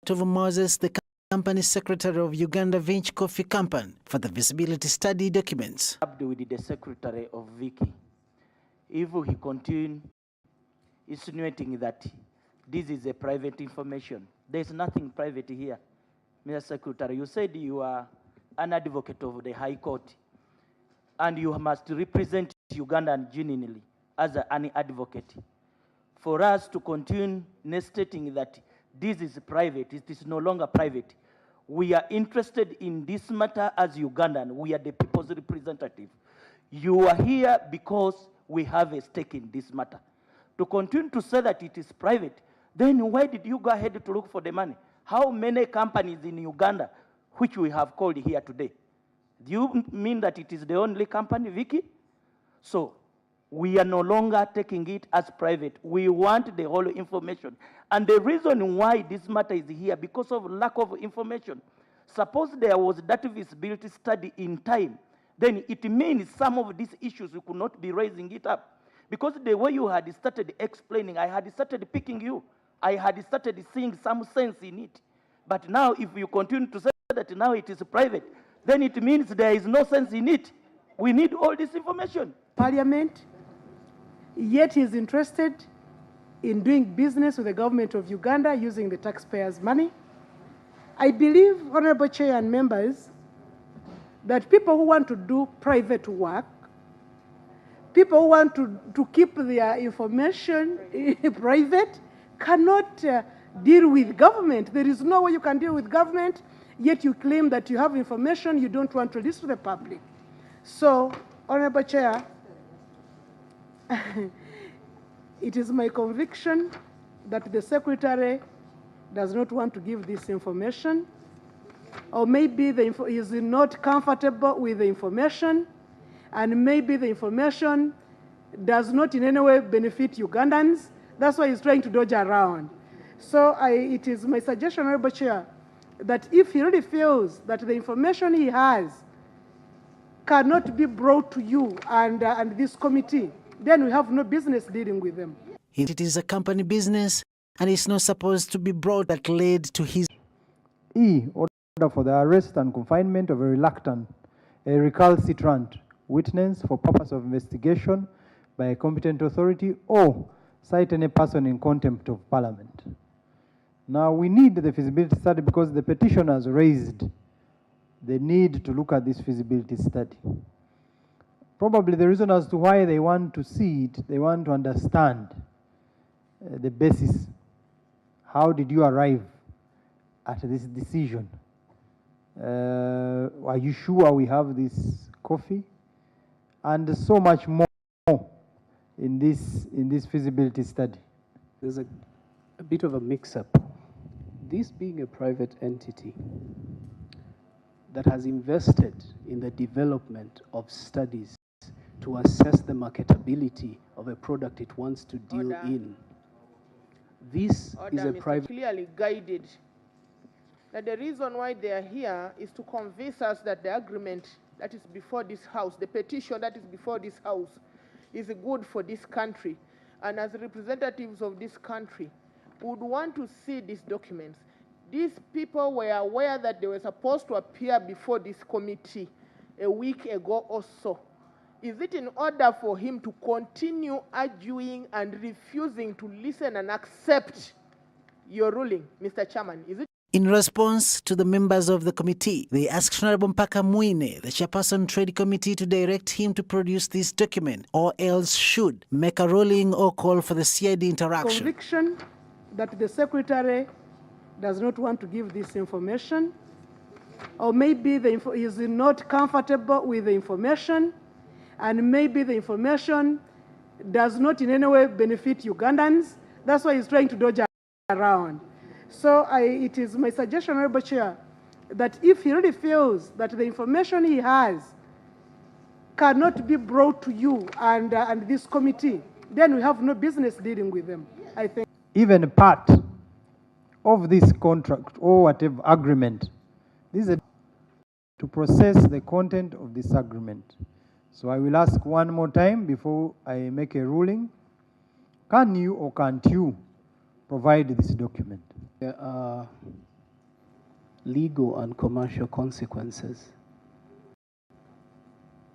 of Moses, the company secretary of Uganda Vinc Coffee Company, for the feasibility study documents. With the secretary of Vicky, if he continues insinuating that this is a private information, there's nothing private here. Mr. Secretary, you said you are an advocate of the High Court, and you must represent Uganda genuinely as an advocate. For us to continue stating that this is private, it is no longer private. We are interested in this matter as Ugandan. We are the people's representative. You are here because we have a stake in this matter. To continue to say that it is private, then why did you go ahead to look for the money? How many companies in Uganda which we have called here today? Do you mean that it is the only company, Vicky? So we are no longer taking it as private. We want the whole information. And the reason why this matter is here, because of lack of information. Suppose there was that feasibility study in time, then it means some of these issues we could not be raising it up. Because the way you had started explaining, I had started picking you. I had started seeing some sense in it. But now if you continue to say that now it is private, then it means there is no sense in it. We need all this information. Parliament, yet is interested in doing business with the government of Uganda using the taxpayers' money. I believe, Honorable Chair and members, that people who want to do private work, people who want to keep their information private, cannot deal with government. There is no way you can deal with government, yet you claim that you have information you don't want to release to the public. So, Honorable Chair, it is my conviction that the Secretary does not want to give this information, or maybe he is not comfortable with the information, and maybe the information does not in any way benefit Ugandans. That's why he's trying to dodge around. So it is my suggestion, Honorable Chair, that if he really feels that the information he has cannot be brought to you and this committee, then we have no business dealing with them. It is a company business, and it's not supposed to be brought that led to his... Order for the arrest and confinement of a recalcitrant witness for purpose of investigation by a competent authority, or cite any person in contempt of Parliament. Now, we need the feasibility study because the petitioners raised the need to look at this feasibility study. Probably the reason as to why they want to see it, they want to understand the basis. How did you arrive at this decision? Are you sure we have this coffee? And so much more in this feasibility study. There's a bit of a mix-up. This being a private entity that has invested in the development of studies to assess the marketability of a product it wants to deal in. This is a private... Clearly guided that the reason why they are here is to convince us that the agreement that is before this House, the petition that is before this House, is good for this country. And as representatives of this country, would want to see these documents. These people were aware that they were supposed to appear before this committee a week ago or so. Is it in order for him to continue arguing and refusing to listen and accept your ruling, Mr. Chairman? Is it? In response to the members of the committee, they asked Honorable Mpaka Mwine, the chairperson Trade Committee, to direct him to produce this document, or else should make a ruling or call for the CID interaction. Conviction that the Secretary does not want to give this information, or maybe he is not comfortable with the information, and maybe the information does not in any way benefit Ugandans. That's why he's trying to dodge around. So it is my suggestion, Honorable Chair, that if he really feels that the information he has cannot be brought to you and this committee, then we have no business dealing with them, I think. Even part of this contract or whatever agreement, this is to process the content of this agreement. So I will ask one more time before I make a ruling. Can you or can't you provide this document? There are legal and commercial consequences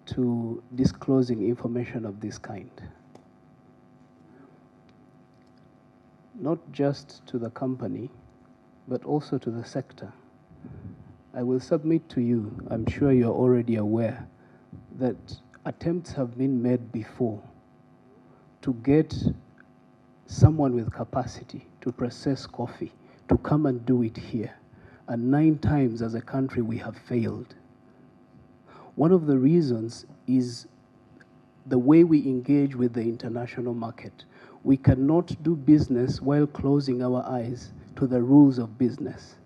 to disclosing information of this kind. Not just to the company, but also to the sector. I will submit to you, I'm sure you're already aware, that attempts have been made before to get someone with capacity to process coffee to come and do it here. And 9 times as a country we have failed. One of the reasons is the way we engage with the international market. We cannot do business while closing our eyes to the rules of business.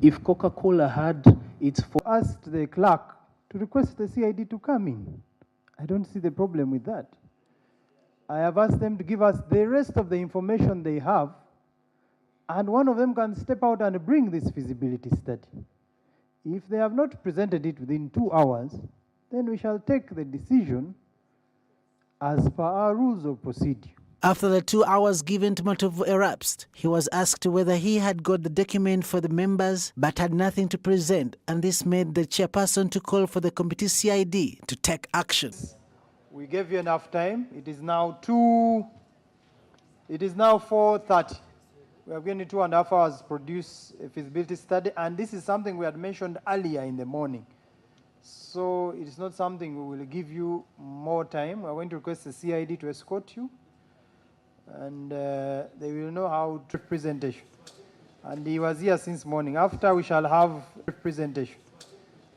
If Coca-Cola had its... Asked the clerk to request the CID to come in. I don't see the problem with that. I have asked them to give us the rest of the information they have, and one of them can step out and bring this feasibility study. If they have not presented it within 2 hours, then we shall take the decision as per our rules of procedure. After the 2 hours given to Matovu elapsed, he was asked whether he had got the document for the members but had nothing to present, and this made the chairperson to call for the committee CID to take action. We gave you enough time. It is now 4:30. We have given you 2.5 hours to produce a feasibility study, and this is something we had mentioned earlier in the morning. So it is not something we will give you more time. We are going to request the CID to escort you, and they will know how to presentation. And he was here since morning. After we shall have presentation.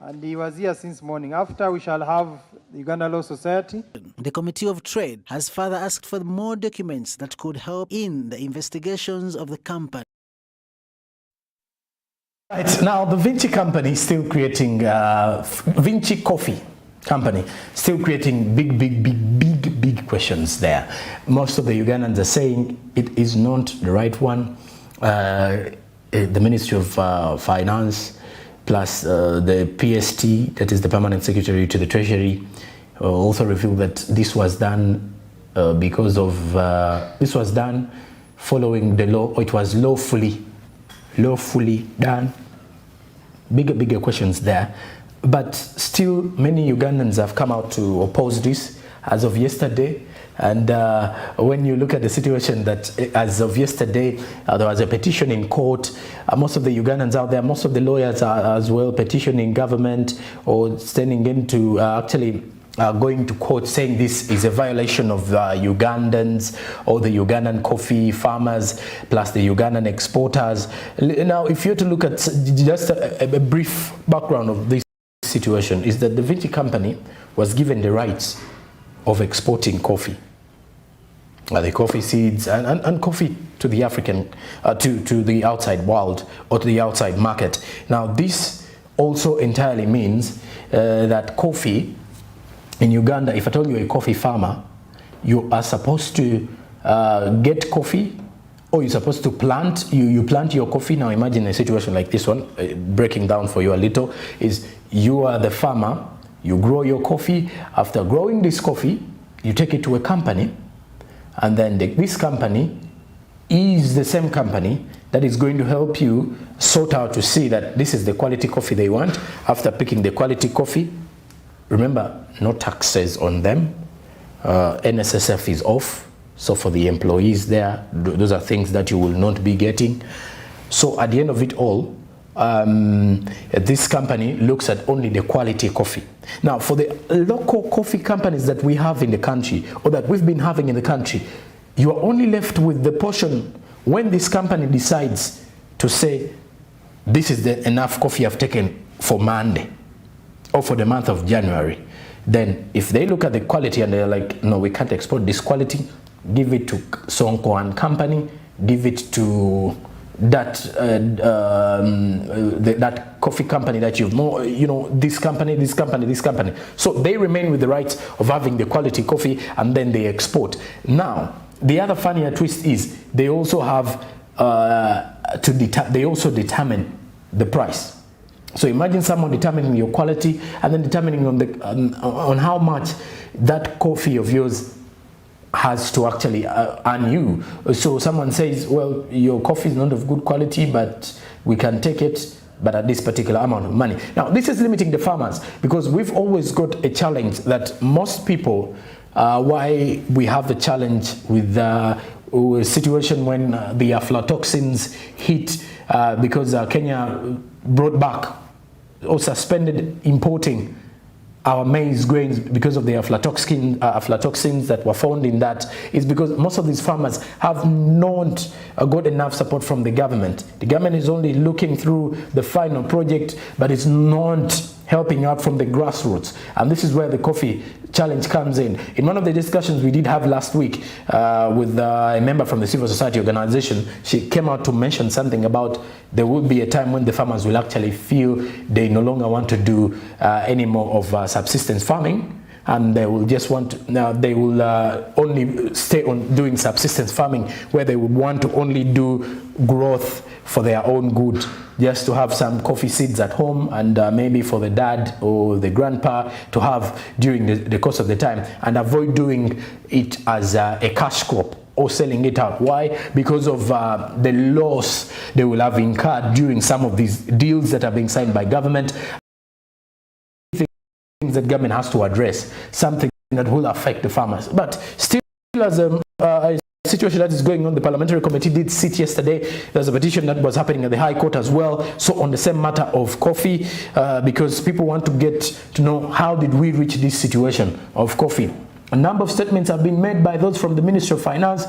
And he was here since morning. After we shall have the Uganda Law Society. The Committee of Trade has further asked for more documents that could help in the investigations of the company. Right, now the Vinci company is still creating, Vinci Coffee company, still creating big questions there. Most of the Ugandans are saying it is not the right one. The Ministry of Finance plus the PST, that is the Permanent Secretary to the Treasury, also revealed that this was done because of, this was done following the law, or it was lawfully done. Bigger questions there. But still, many Ugandans have come out to oppose this as of yesterday. And when you look at the situation that as of yesterday, there was a petition in court. Most of the Ugandans out there, most of the lawyers are as well petitioning government or standing into going to court saying this is a violation of Ugandans or the Ugandan coffee farmers plus the Ugandan exporters. Now, if you're to look at just a brief background of this situation, is that the Vinci company was given the rights of exporting coffee. The coffee seeds and coffee to the African, to the outside world or to the outside market. Now, this also entirely means that coffee in Uganda, if at all you're a coffee farmer, you are supposed to get coffee, or you're supposed to plant, you plant your coffee. Now imagine a situation like this one, breaking down for you a little, is you are the farmer, you grow your coffee. After growing this coffee, you take it to a company, and then this company is the same company that is going to help you sort out to see that this is the quality coffee they want. After picking the quality coffee, remember, no taxes on them, NSSF is off, so for the employees there, those are things that you will not be getting. So at the end of it all, this company looks at only the quality coffee. Now, for the local coffee companies that we have in the country, or that we've been having in the country, you are only left with the portion when this company decides to say, this is the enough coffee I've taken for Monday or for the month of January. Then if they look at the quality and they're like, no, we can't export this quality, give it to Sonko and company, give it to that that coffee company that you've more, you know, this company. So they remain with the rights of having the quality coffee, and then they export. Now, the other funnier twist is they also have they also determine the price. So imagine someone determining your quality and then determining on how much that coffee of yours has to actually earn you. So someone says, well, your coffee is not of good quality, but we can take it but at this particular amount of money. Now, this is limiting the farmers because we've always got a challenge that most people, why we have the challenge with the situation when the aflatoxins hit because Kenya brought back or suspended importing our maize grains because of the aflatoxins that were found in that, is because most of these farmers have not got enough support from the government. The government is only looking through the final project, but it's not helping out from the grassroots. And this is where the coffee challenge comes in. In one of the discussions we did have last week with a member from the civil society organization, she came out to mention something about there will be a time when the farmers will actually feel they no longer want to do any more of subsistence farming, and they will just want to, now they will only stay on doing subsistence farming, where they would want to only do growth for their own good, just to have some coffee seeds at home and maybe for the dad or the grandpa to have during the course of the time, and avoid doing it as a cash crop or selling it out. Why? Because of the loss they will have incurred during some of these deals that are being signed by government. Things that government has to address, something that will affect the farmers. But still, as a situation that is going on, the parliamentary committee did sit yesterday. There's a petition that was happening at the High Court as well, so on the same matter of coffee, because people want to get to know how did we reach this situation of coffee. A number of statements have been made by those from the Ministry of Finance.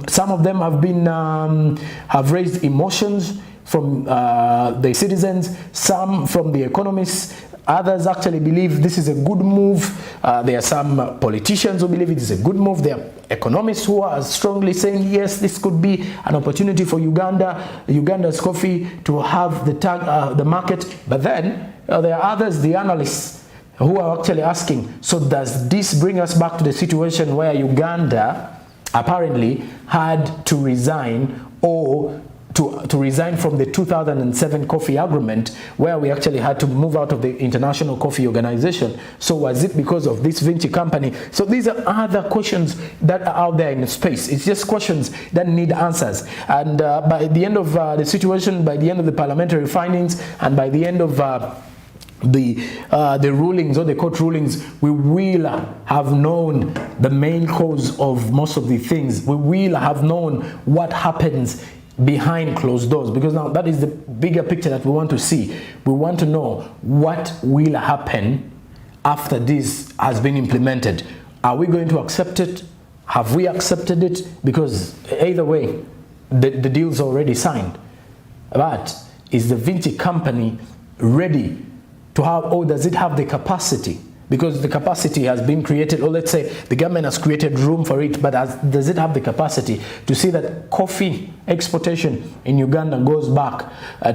Some of them have been have raised emotions from the citizens, some from the economists. Others actually believe this is a good move. There are some politicians who believe it is a good move. There are economists who are strongly saying, yes, this could be an opportunity for Uganda's coffee to have the market. But then there are others, the analysts, who are actually asking, so does this bring us back to the situation where Uganda apparently had to resign, or to resign from the 2007 coffee agreement, where we actually had to move out of the International Coffee Organization? So was it because of this Vinci company? So these are other questions that are out there in space. It's just questions that need answers. And by the end of the situation, by the end of the parliamentary findings, and by the end of the rulings or the court rulings, we will have known the main cause of most of the things. We will have known what happens behind closed doors, because now that is the bigger picture that we want to see. We want to know what will happen after this has been implemented. Are we going to accept it? Have we accepted it? Because either way, the deal's already signed. But is the Vinci company ready to have, or does it have the capacity? Because the capacity has been created, or let's say the government has created room for it, but does it have the capacity to see that coffee exportation in Uganda goes back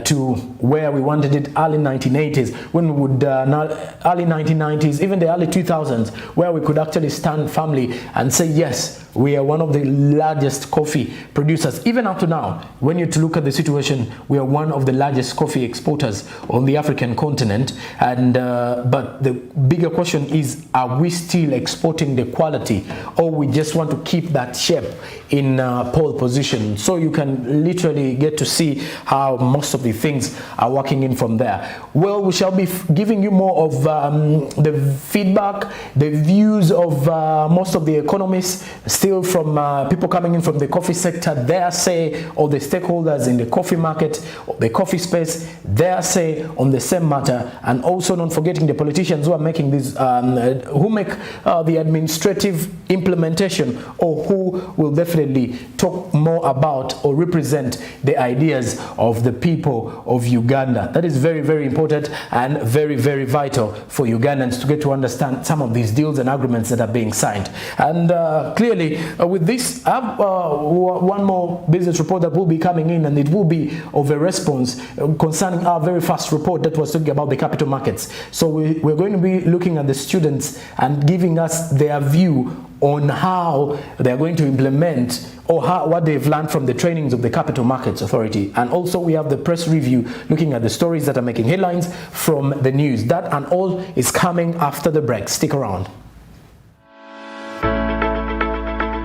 to where we wanted it early 1980s, when we would, early 1990s, even the early 2000s, where we could actually stand firmly and say, yes, we are one of the largest coffee producers. Even up to now, when you look at the situation, we are one of the largest coffee exporters on the African continent. And but the bigger question is, are we still exporting the quality, or we just want to keep that shape in pole position? So you can literally get to see how most of the things are working in from there. Well, we shall be giving you more of the feedback, the views of most of the economists, still from people coming in from the coffee sector, their say, or the stakeholders in the coffee market, the coffee space, their say on the same matter. And also not forgetting the politicians who are making these, who make the administrative implementation, or who will definitely talk more about or represent the ideas of the people of Uganda. That is very, very important and very, very vital for Ugandans to get to understand some of these deals and agreements that are being signed. And clearly, with this, I have one more business report that will be coming in, and it will be of a response concerning our very first report that was talking about the capital markets. So we're going to be looking at the students and giving us their view on how they're going to implement, or what they've learned from the trainings of the Capital Markets Authority. And also we have the press review looking at the stories that are making headlines from the news. That and all is coming after the break. Stick around.